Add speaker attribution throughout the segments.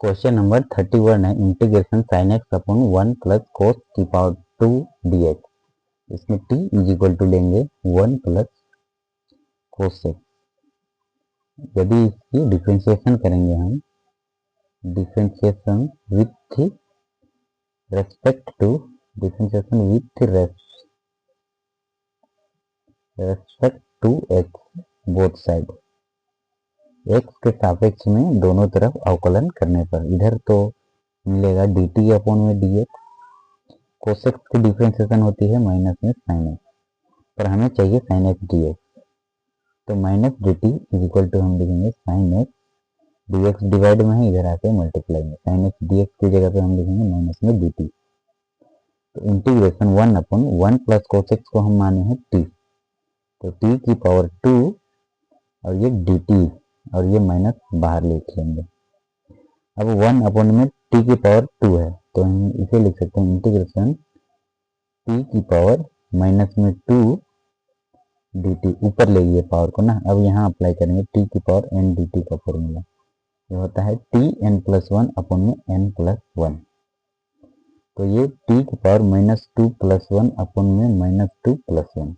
Speaker 1: Question number 31 है integration sign X upon 1 plus cos की power 2 dx। इसमें t is equal to लेंगे 1 plus cos x. यदि इसकी डिफ्रेंशिएशन करेंगे हम, differentiation with respect to X both side, X के सापेक्ष में दोनों तरफ अवकलन करने पर इधर तो मिलेगा dt अपॉन में dx। कोसेक्स की डिफ्रेंशिएशन होती है माइनस में साइन एक्स, पर हमें चाहिए साइन एक्स dx, तो minus dt is equal to हम लिखेंगे साइन एक्स dx डिवाइड में है, इधर आके मल्टीप्लाई में साइन एक्स dx की जगह पे हम लिखेंगे माइनस में dt। तो इंटीग्रेशन 1 अपॉन 1 प्लस कोसेक्स को हम माने हैं t, तो t की पावर 2 और ये dt और ये माइनस बाहर लिख लेंगे। अब 1 अपॉन में t की पावर 2 है, तो हम इसे लिख सकते हैं इंटीग्रेशन t की पावर माइनस में 2 dt, ऊपर ले लिए पावर को ना। अब यहाँ अप्लाई करेंगे t की पावर n dt का फॉर्मूला, ये होता है t n प्लस 1 अपॉन में n प्लस 1। तो ये t की पावर माइनस 2 प्लस 1 अपॉन में माइनस 2 प्लस 1,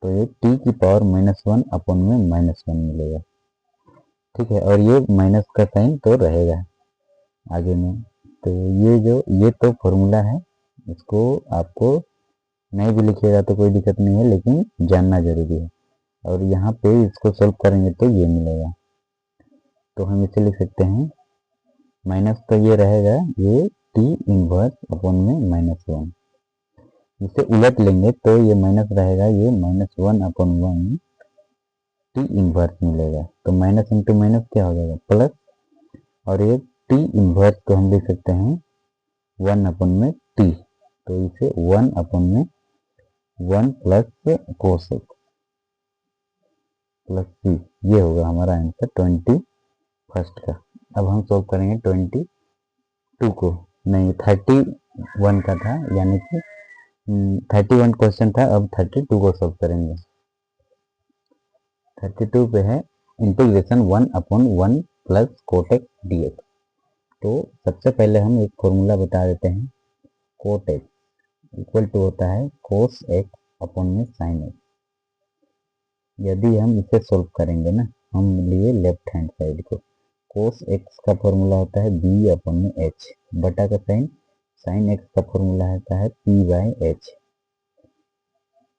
Speaker 1: तो ये t की पावर माइनस 1 अपॉन में माइनस 1 मिलेगा। ठीक है, और ये माइनस का साइन तो रहेगा आगे में। तो ये तो फॉर्मूला है, इसको आपको नहीं भी लिखिएगा तो कोई दिक्कत नहीं है, लेकिन जानना जरूरी है। और यहाँ पे इसको सॉल्व करेंगे तो ये मिलेगा, तो हम इसे लिख सकते हैं माइनस, तो ये रहेगा ये t इनवर्स अपॉन में माइनस 1। इसे उलट लेंगे तो ये माइनस रहेगा, ये माइनस 1 अपॉन 1 t इनवर्स मिलेगा। तो माइनस इंटू माइनस क्या हो जाएगा प्लस, और ये t इनवर्स को हम लिख सकते हैं 1 अपॉन में t, तो इसे 1 अपॉन में 1 plus cos X plus c, ये होगा हमारा आंसर 21 का। अब हम सॉल्व करेंगे 22 को, नहीं 31 का था, यानी कि 31 क्वेश्चन था, अब 32 को सॉल्व करेंगे। 32 पे है integration 1 upon 1 plus cot x dx। तो सबसे पहले हम एक फॉर्मूला बता देते हैं, कोट एक्स इक्वल टू होता है कोस एक्स अपॉन में साइन एक्स। यदि हम इसे सॉल्व करेंगे ना, हम लिए लेफ्ट हैंड साइड को, कोस एक्स का फॉर्मूला होता है b अपॉन में h बटा का साइन एक्स का फॉर्मूला होता है p by h,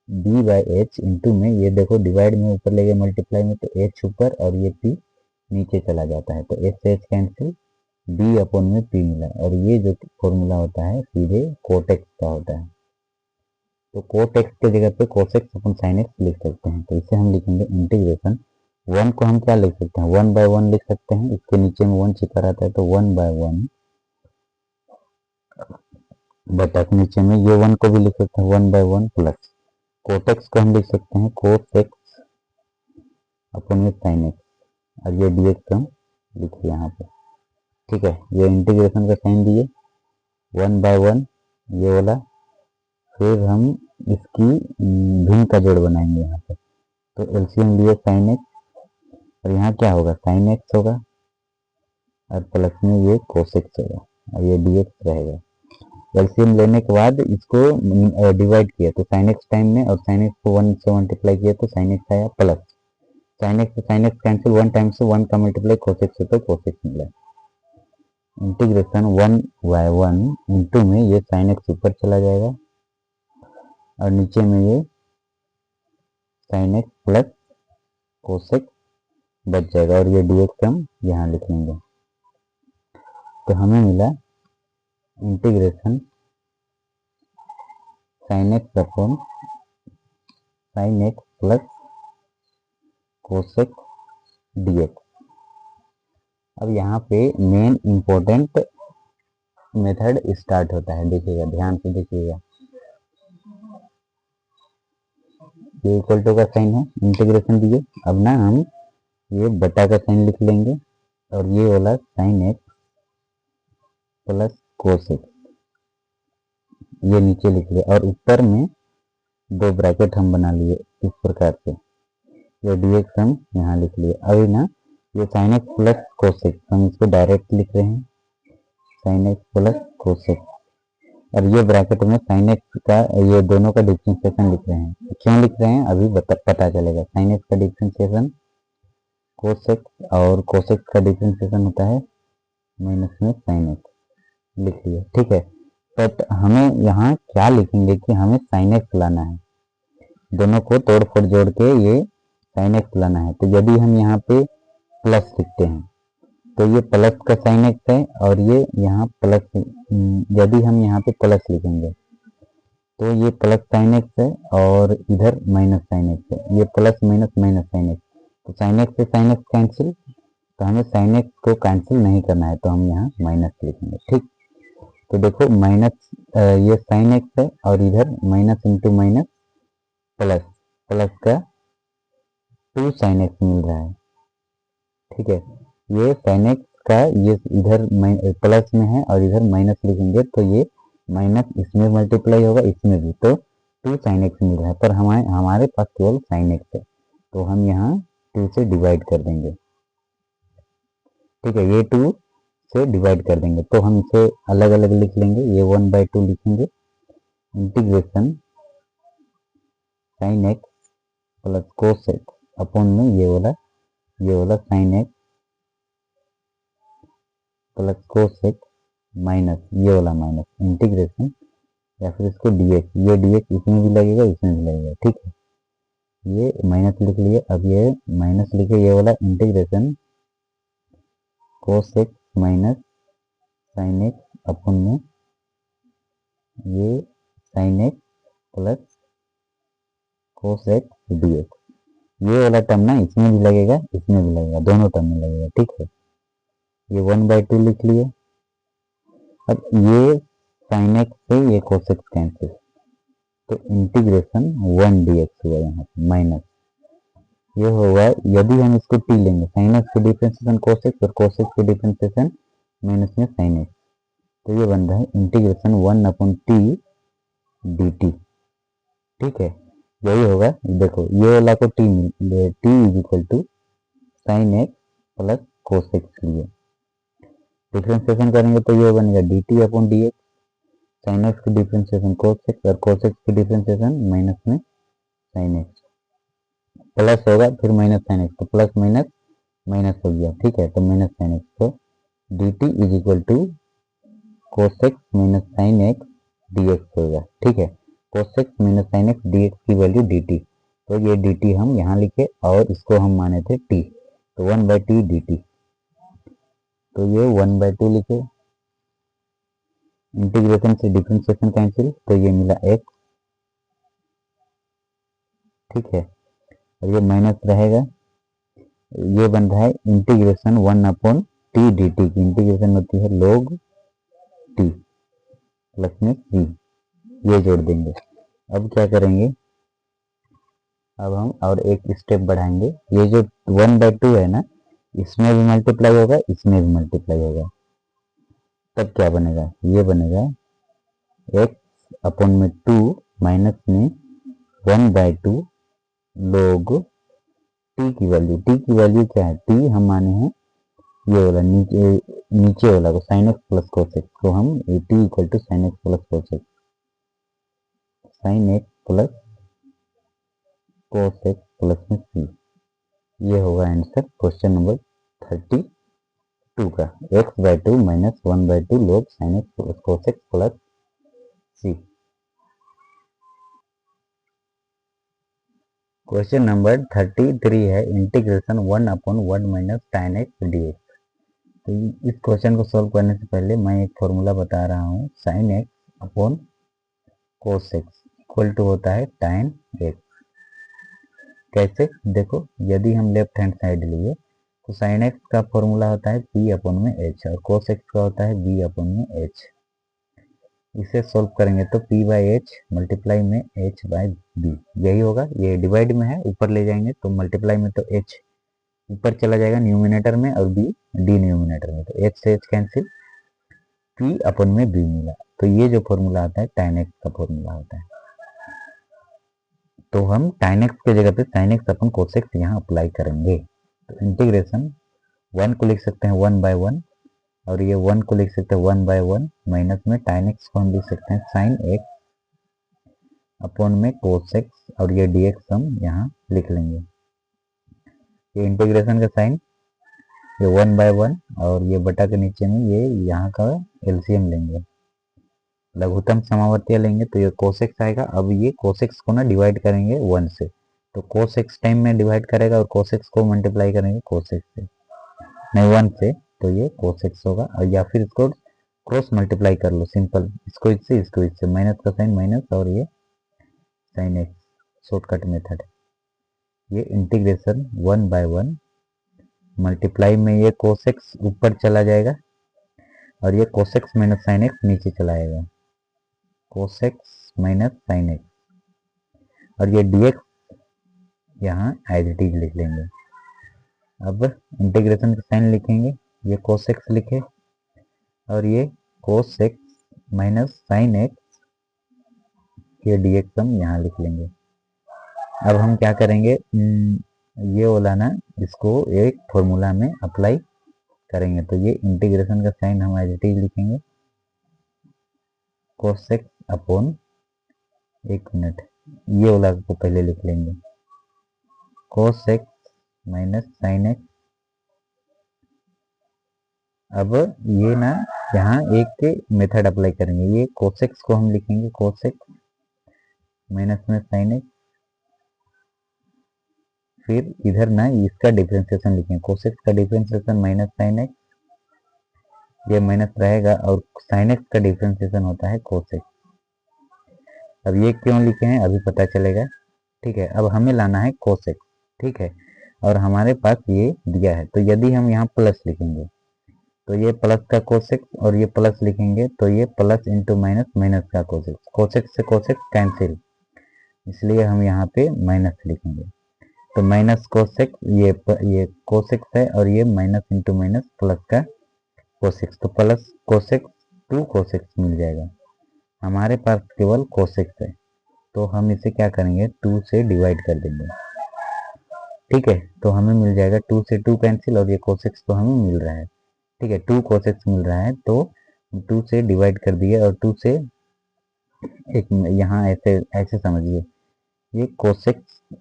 Speaker 1: b by h into में ये देखो डिवाइड में ऊपर ले गए मल्टीप्लाई में, तो h ऊपर और ये p नीचे चला जाता है, तो h से h कैंसिल, b अपॉन में p मिला, और ये जो फॉर्मूला होता है सीधे कोट एक्स का होता है। तो कोट एक्स के जगह पे cos x upon sine x लिख सकते हैं, तो इसे हम लिखेंगे इंटीग्रेशन 1 को हम क्या लिख सकते हैं 1 बाय 1 लिख सकते हैं, इसके नीचे में 1 छिपा रहता है, तो 1 बाय 1 बटा के नीचे में ये 1 को भी लिख सकते हैं 1 बाय 1 प्लस कोट एक्स को हम लिख सकते हैं कोस एक्स अपॉन में साइन एक्स, और ये dx हम लिखिए यहाँ पे। ठीक है, ये इंटीग्रेशन का साइन दिए 1 बाय 1 ये वाला, फिर हम इसकी भिन्न का जोड़ बनाएंगे यहाँ पे, तो एलसीएम लिए साइन एक्स, और यहाँ क्या होगा साइन एक्स होगा, और प्लस में ये कोस एक्स होगा, और ये dx रहेगा। एलसीएम लेने के बाद इसको डिवाइड किया तो साइन एक्स टाइम में, और साइन एक्स को 1 से मल्टीप्लाई किया तो साइन एक्स आया, प्लस साइन एक्स से साइन एक्स कैंसिल, 1 टाइम से 1 का मल्टीप्लाई कोस एक्स से, तो कोस एक्स मिला। इंटीग्रेशन 1 बाय 1 इंटू में ये साइन एक्स ऊपर चला जाएगा, और नीचे में ये sign X plus cos x बच जाएगा, और ये dx हम यहाँ लिख लेंगे। तो हमें मिला integration sign X upon sine X plus cos x dx। अब यहाँ पे मेन इंपॉर्टेंट मेथड स्टार्ट होता है, देखिएगा ध्यान से देखिएगा, ये इक्वल टू का साइन है, इंटीग्रेशन दिए, अब ना हम ये बटा का साइन लिख लेंगे, और ये वाला sign X plus cos x ये नीचे लिख लिया, और ऊपर में 2 ब्रैकेट हम बना लिए इस प्रकार से, ये dx हम यहाँ लिख लिए। अभी ना ये sign X plus cos x हम इसको डायरेक्ट लिख रहे हैं, साइन एक्स प्लस कोसेक, और ये ब्रैकेट में साइन एक्स का ये दोनों का डिफ्रेंशिएशन लिख रहे हैं। क्यों लिख रहे हैं अभी पता चलेगा। साइन एक्स का डिफ्रेंशिएशन कोसेक, और कोसेक का डिफ्रेंशिएशन होता है माइनस में साइन एक्स, लिख लिया, ठीक है। बट हमें यहाँ क्या लिखेंगे कि हमें साइन एक्स लाना है, दोनों को तोड़ फोड़ जोड़ के ये साइन एक्स लाना है। तो यदि हम यहाँ पे प्लस लिखते हैं तो ये प्लस का साइन एक्स है, और ये यहाँ प्लस, यदि हम यहाँ पे प्लस लिखेंगे तो ये प्लस साइन एक्स है, और इधर माइनस साइन एक्स है, ये plus minus minus sine X, तो साइन एक्स से साइन एक्स कैंसिल, तो हमें साइन एक्स को कैंसिल नहीं करना है, तो हम यहाँ माइनस लिखेंगे, ठीक। तो देखो माइनस ये साइन एक्स है, और इधर minus into minus plus, plus का 2 साइन एक्स मिल रहा है, ठीक है। ये साइन एक्स का ये इधर प्लस में है और इधर माइनस लिखेंगे तो ये माइनस इसमें मल्टीप्लाई होगा, इसमें भी, तो 2 साइन एक्स मिल रहा है, पर हमारे पास केवल साइन एक्स है, तो हम यहाँ 2 से डिवाइड कर देंगे, ठीक है। ये 2 से डिवाइड कर देंगे, तो हम इसे अलग अलग लिख लेंगे, ये 1/2 लिखेंगे, integration sign X plus cos x upon में ये वाला sign X plus cos X minus ये वाला माइनस इंटीग्रेशन, या फिर इसको dx, ये dx इसमें भी लगेगा, इसमें भी लगेगा, ठीक है। ये माइनस लिख लिए, अब ये माइनस लिखे, ये वाला इंटीग्रेशन कोस X minus sine X upon में ये sign X plus cos x dx, ये वाला टर्म ना इसमें भी लगेगा, इसमें भी लगेगा, दोनों टर्म में लगेगा, ठीक है। ये 1/2 लिख लिए। अब ये साइन एक्स से ये कोस एक्स कैंसिल, तो इंटीग्रेशन 1 dx हुआ यहाँ पे माइनस, ये होगा, यदि हम इसको t लेंगे, साइन एक्स के डिफरेंशिएशन कोस एक्स और कोस एक्स के डिफरेंशिएशन माइनस में साइन एक्स, तो ये बन रहा है इंटीग्रेशन 1/t dt, ठीक है। यही होगा, देखो ये वाला को t is equal to sine X plus cos X लिए डिफरेंशिएशन करेंगे तो ये बनेगा dt upon dx, sine X की डिफरेंशिएशन कोस एक्स और कोस एक्स की डिफरेंशिएशन माइनस में साइन एक्स, प्लस होगा फिर माइनस साइन एक्स, तो प्लस माइनस माइनस हो गया, ठीक है। तो माइनस साइन एक्स, तो dt is equal to cos X minus sine X dx होगा, ठीक है। Cos X minus sine X dx की वैल्यू dt, तो ये dt हम यहाँ लिखे और इसको हम माने थे t, तो 1/t dt, तो ये 1/2 लिखे, इंटीग्रेशन से डिफरेंशिएशन कैंसिल, तो ये मिला x, ठीक है। और ये माइनस रहेगा, ये बन रहा है इंटीग्रेशन 1/t dt की इंटीग्रेशन होती है log t प्लस में c, ये जोड़ देंगे। अब क्या करेंगे, अब हम और एक स्टेप बढ़ाएंगे, ये जो 1/2 है ना, इसमें भी मल्टीप्लाई होगा, इसमें भी मल्टीप्लाई होगा, तब क्या बनेगा, ये बनेगा x अपॉन में 2 माइनस में 1/2 लोग t की वैल्यू क्या है, t हम माने हैं ये वाला नीचे वाला को sine X plus cos X को हम t equal to sine X plus cos X, sine X plus cos X plus में c, ये होगा आंसर क्वेश्चन नंबर 32 का, x/2 माइनस 1/2 लोग sign X plus cos X plus c। Question number 33 है integration 1/1 minus tan x dx। तो इस question को solve करने से पहले मैं एक फॉर्मूला बता रहा हूँ, sine X upon cos X equal to होता है tan x। कैसे, देखो यदि हम लेफ्ट हैंड साइड लिए तो साइन एक्स का फॉर्मूला होता है p अपॉन में h, और कोस एक्स का होता है b अपॉन में h। इसे सोल्व करेंगे तो p बाई एच मल्टीप्लाई में h बाई बी, यही होगा। ये डिवाइड में है, ऊपर ले जाएंगे तो मल्टीप्लाई में तो h ऊपर चला जाएगा न्यूमिनेटर में और b डिनोमिनेटर में, तो h से h कैंसिल, p अपॉन में b मिला, तो ये जो फॉर्मूला आता है tan x का फॉर्मूला होता है। तो हम tan x के जगह पे sin x अपन cos x यहाँ अप्लाई करेंगे, तो इंटीग्रेशन 1 को लिख सकते हैं 1/1 और ये 1 को लिख सकते हैं 1/1 माइनस में tan x को हम लिख सकते हैं sin x अपॉन में cos x और ये dx हम यहाँ लिख लेंगे। ये इंटीग्रेशन का साइन, ये 1/1 और ये बटा के नीचे में ये यहाँ का एलसीएम लेंगे, लघुत्तम समावर्तीय लेंगे तो ये cos x आएगा। अब ये cos x को ना डिवाइड करेंगे 1 से, तो cos x टाइम में डिवाइड करेगा और cos x को मल्टीप्लाई करेंगे cos x से, नहीं 1 से, तो ये cos x होगा। और या फिर इसको क्रॉस मल्टीप्लाई कर लो, सिंपल, इसको इससे माइनस का साइन माइनस और ये साइन x, शॉर्टकट मेथड। ये इंटीग्रेशन 1/1 मल्टीप्लाई में ये cos x ऊपर चला जाएगा और ये cos x minus sine x नीचे चला आएगा, cos x minus sine x और ये dx यहाँ एज इट इज लिख लेंगे। अब इंटीग्रेशन का साइन लिखेंगे, ये cos x लिखे और ये cos x minus sine x, ये dx हम यहाँ लिख लेंगे। अब हम क्या करेंगे, ये वाला ना इसको एक फॉर्मूला में अप्लाई करेंगे, तो ये इंटीग्रेशन का साइन हम एज इट इज लिखेंगे cos x अपॉन, एक मिनट, ये वाला को पहले लिख लेंगे cos x minus sine x। अब ये ना यहाँ एक मेथड अप्लाई करेंगे, ये cos x को हम लिखेंगे cos x माइनस में साइन x, फिर इधर ना इसका डिफरेंशिएशन लिखेंगे, cos x का डिफरेंशिएशन माइनस साइन x, ये माइनस रहेगा और साइन x का डिफरेंशिएशन होता है cos x। अब ये क्यों लिखे हैं अभी पता चलेगा, ठीक है। अब हमें लाना है cos x, ठीक है, और हमारे पास ये दिया है, तो यदि हम यहाँ प्लस लिखेंगे तो ये प्लस का cos x और ये प्लस लिखेंगे तो ये प्लस इंटू माइनस माइनस का cos x से cos x कैंसिल, इसलिए हम यहाँ पे माइनस लिखेंगे, तो माइनस cos x, ये cos x है और ये माइनस इंटू माइनस प्लस का cos x, तो plus cos x 2 cos x मिल जाएगा। हमारे पास केवल cos x है, तो हम इसे क्या करेंगे 2 से डिवाइड कर देंगे, ठीक है, तो हमें मिल जाएगा 2 से 2 कैंसिल और ये cos x तो हमें मिल रहा है, ठीक है, 2 cos x मिल रहा है, तो 2 से डिवाइड कर दिए और 2 से एक यहाँ ऐसे ऐसे समझिए, ये cos x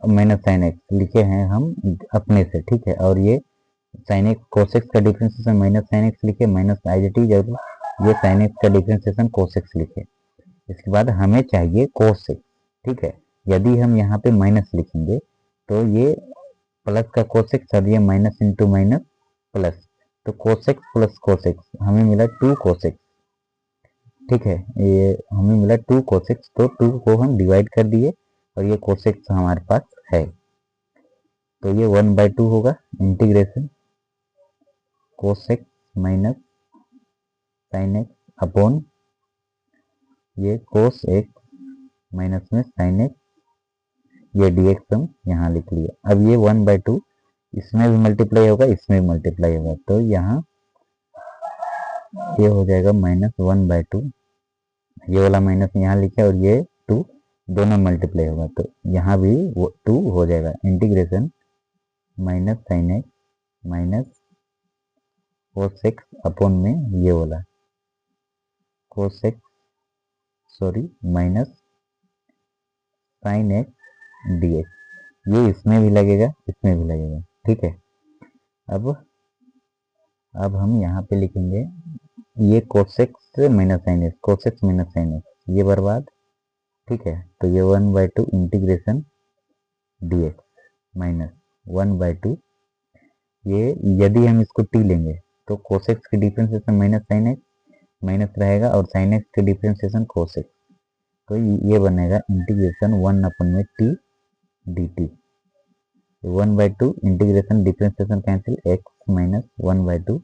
Speaker 1: minus sine x लिखे हैं हम अपने से, ठीक है, और ये साइन x cos x का डिफरेंशिएशन माइनस साइन x लिखे, माइनस आइडेंटिटी जब ये साइन x का डिफरेंशिएशन cos x लिखे। इसके बाद हमें चाहिए cos x, ठीक है, यदि हम यहाँ पे माइनस लिखेंगे तो ये प्लस का cos x और ये माइनस इंटू माइनस प्लस, तो cos x plus cos x हमें मिला 2 cos x, ठीक है, ये हमें मिला 2 cos x, तो 2 को हम डिवाइड कर दिए और ये cos x हमारे पास है, तो ये 1/2 होगा integration cos x minus sine x upon ये cos x माइनस में साइन x, ये dx हम यहाँ लिख लिया। अब ये 1/2 इसमें भी मल्टीप्लाई होगा, इसमें भी मल्टीप्लाई होगा, तो यहाँ ये हो जाएगा माइनस 1/2, ये वाला माइनस यहाँ लिखा और ये 2 दोनों मल्टीप्लाई होगा, तो यहाँ भी 2 हो जाएगा, integration minus sine x minus cos x upon में ये वाला cos x, sorry minus sine x dx, ये इसमें भी लगेगा इसमें भी लगेगा, ठीक है। अब हम यहाँ पे लिखेंगे ये cos x minus sine x, cos x minus sine x, ये बर्बाद, ठीक है, तो ये 1/2 इंटीग्रेशन dx माइनस 1/2, ये यदि हम इसको t लेंगे तो cos x की differentiation minus sine x minus रहेगा और साइन x की डिफरेंशिएशन cos x, तो ये बनेगा इंटीग्रेशन 1 में t dt, 1/2 integration differentiation cancel x minus 1/2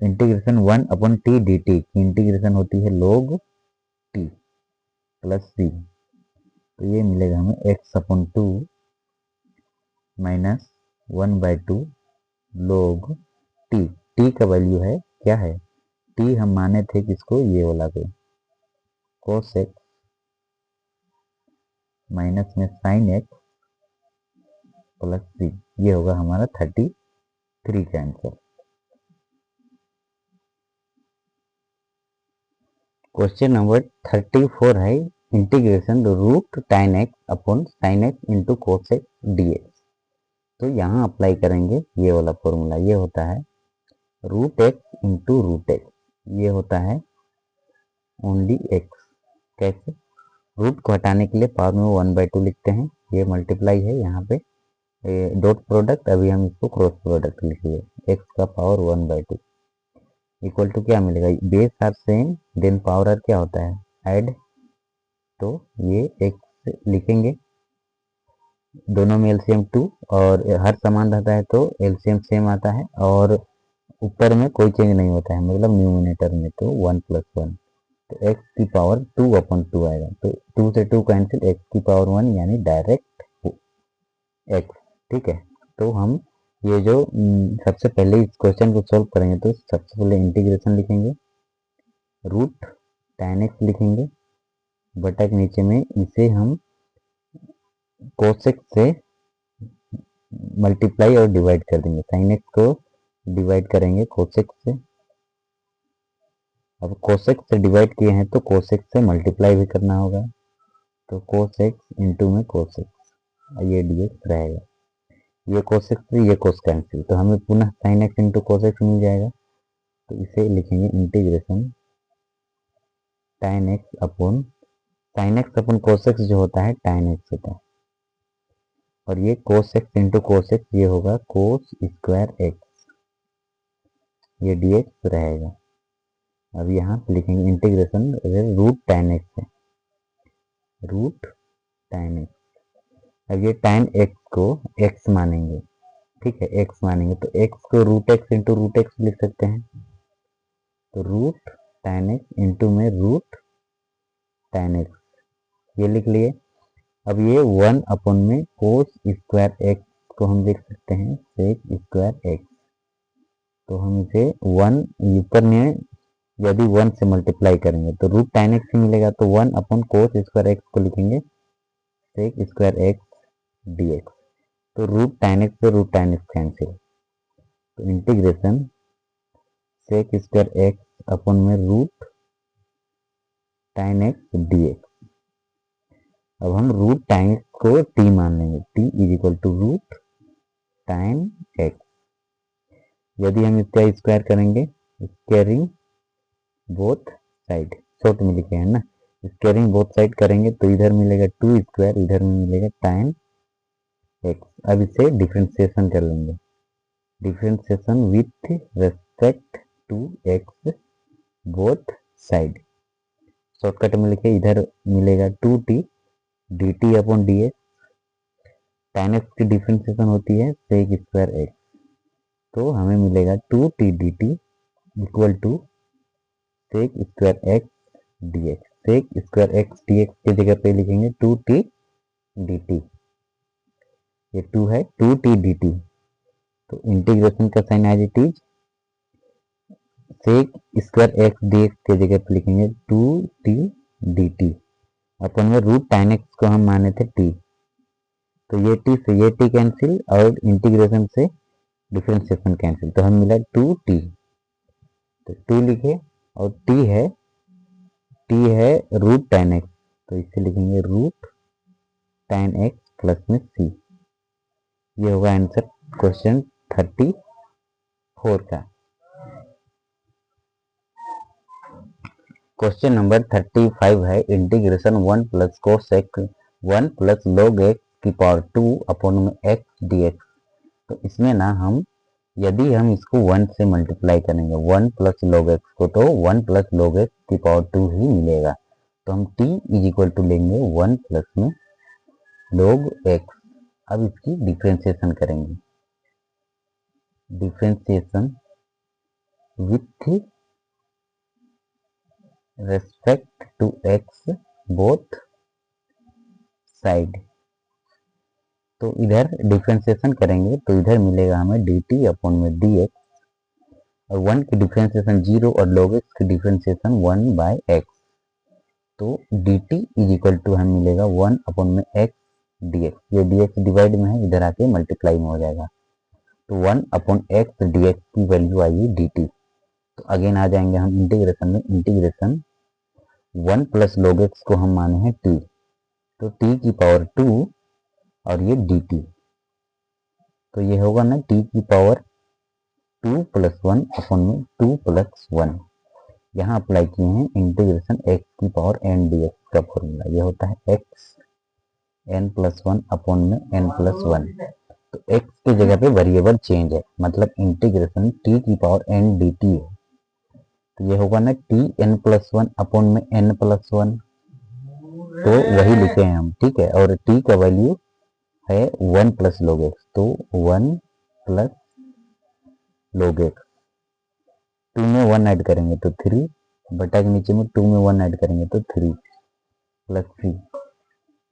Speaker 1: integration 1/t dt की इंटीग्रेशन होती है log t प्लस c, तो ये मिलेगा हमें x/2 minus 1/2 log t, t का वैल्यू है क्या है, t हम माने थे किसको, ये वाला को, cos x माइनस में साइन x प्लस c, ये होगा हमारा 33 का आंसर। क्वेश्चन नंबर 34 है integration root tan x upon sin x into cos x dx। तो यहाँ अप्लाई करेंगे ये वाला फॉर्मूला, ये होता है root x into root x, ये होता है ओनली एक्स। कैसे? रूट को हटाने के लिए पावर में 1/2 लिखते हैं, ये मल्टीप्लाई है यहाँ पे डॉट प्रोडक्ट, अभी हम इसको क्रॉस प्रोडक्ट लिखिए, एक्स का पावर 1/2 इक्वल टू क्या मिलेगा, base are same then power are क्या होता है ऐड, तो ये एक्स लिखेंगे, दोनों में एलसीएम 2 और हर समान रहता है तो एलसीएम सेम आता है और ऊपर में कोई चेंज नहीं होता है, मतलब न्यूमिनेटर में तो 1 + 1, तो x की पावर 2/2 आएगा, तो 2 से 2 कैंसिल, x की पावर 1 यानी डायरेक्ट x। ठीक है, तो हम ये जो सबसे पहले इस क्वेश्चन को सॉल्व करेंगे तो सबसे पहले इंटीग्रेशन लिखेंगे, रूट tan x लिखेंगे, बटा के नीचे में इसे हम cos x से मल्टीप्लाई और डिवाइड कर देंगे, sin x को डिवाइड करेंगे cos x से, अब cos x से डिवाइड किए हैं तो cos x से मल्टीप्लाई भी करना होगा, तो cos x इंटू में cos x, ये dx रहेगा, ये cos x से ये cos कैंसिल, तो हमें पुनः sin x into cos x मिल जाएगा, तो इसे लिखेंगे integration tan x upon sin x upon cos x जो होता है tan x होता है, और ये cos x into cos x ये होगा cos स्क्वायर x, ये dx रहेगा। अब यहाँ लिखेंगे इंटीग्रेशन रूट tan x है, रूट tan x, अब ये tan x को x मानेंगे, ठीक है x मानेंगे, तो x को root x into root x लिख सकते हैं, तो रूट tan x इंटू में रूट tan x ये लिख लिए। अब ये 1 अपॉन में कोस स्क्वायर x को हम लिख सकते हैं सेक स्क्वायर x, तो हम इसे 1 ऊपर में यदि 1 से मल्टीप्लाई करेंगे तो रूट tan x ही मिलेगा, तो 1 अपॉन कोस स्क्वायर x को लिखेंगे सेक स्क्वायर x dx, तो रूट tan x से रूट tan x कैंसिल, तो integration sec square x upon में रूट tan x dx। अब हम रूट tan x को t मान लेंगे, t is equal to root tan x, यदि हम इसका स्क्वायर करेंगे, स्क्वायरिंग बोथ साइड, शॉर्ट में लिखे हैं ना, स्क्वायरिंग बोथ साइड करेंगे तो इधर मिलेगा 2 स्क्वायर, इधर में मिलेगा tan x। अब इसे डिफ्रेंसिएशन कर लेंगे, differentiation with respect to x both side, shortcut में लिखे इधर मिलेगा 2t dt upon dx, tan x की डिफ्रेंसिएशन होती है सेक स्क्वायर x, तो हमें मिलेगा 2t dt equal to sec square x dx, sec square x dx की जगह पे लिखेंगे 2t dt, ये 2 है 2t dt, तो इंटीग्रेशन का sign as it is sec square x dx की जगह पे लिखेंगे 2t dt, अपन में रूट tan x को हम माने थे t, तो ये t से ये t कैंसिल और इंटीग्रेशन से डिफरेंशिएशन कैंसिल, तो हम मिला 2t, तो 2 लिखे और t है रूट tan x, तो इसे लिखेंगे रूट tan x प्लस में c, ये होगा आंसर क्वेश्चन 34 का। क्वेश्चन नंबर 35 है integration 1 plus cos x 1 plus log x की पावर 2 अपॉन में एक्स dx, तो इसमें ना हम यदि हम इसको 1 से मल्टीप्लाई करेंगे 1 प्लस लॉग एक्स को, तो 1 प्लस लॉग एक्स की पावर 2 ही मिलेगा, तो हम t इज इक्वल टू लेंगे 1 प्लस में लॉग एक्स। अब इसकी डिफ्रेंसिएशन करेंगे, differentiation with respect to x both side, तो इधर डिफ्रेंसिएशन करेंगे तो इधर मिलेगा हमें dt अपॉन में dx, और 1 की डिफ्रेंसिएशन 0 और log x की डिफ्रेंसिएशन 1/x, तो dt इज इक्वल टू हमें मिलेगा 1 अपॉन में x dx, ये dx डिवाइड में है इधर आके मल्टीप्लाई में हो जाएगा, तो 1 अपॉन x dx की वैल्यू आएगी dt, तो अगेन आ जाएंगे हम इंटीग्रेशन में, इंटीग्रेशन 1 प्लस log x को हम माने हैं t, तो t की पावर 2 और ये dt, तो ये होगा ना t की पावर 2 प्लस 1 अपॉन में 2 प्लस 1। यहाँ अप्लाई किए हैं इंटीग्रेशन x की पावर n dx का फॉर्मूला, ये होता है x n प्लस 1 अपॉन में n प्लस 1। तो x की जगह पे वेरिएबल चेंज है, मतलब इंटीग्रेशन t की पावर n dt है, तो ये होगा ना t n प्लस 1 अपॉन में n प्लस 1, तो वही लिखे हैं हम, ठीक है। और t का वैल्यू है 1 प्लस log x, तो 1 प्लस log x, 2 में 1 ऐड करेंगे तो 3 बटा के नीचे में 2 में 1 ऐड करेंगे तो 3 प्लस 3,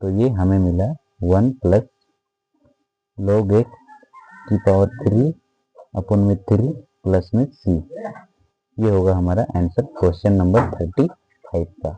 Speaker 1: तो ये हमें मिला 1 प्लस log x की पावर 3 अपॉन में 3 प्लस में c। ये होगा हमारा आंसर क्वेश्चन नंबर 35 का।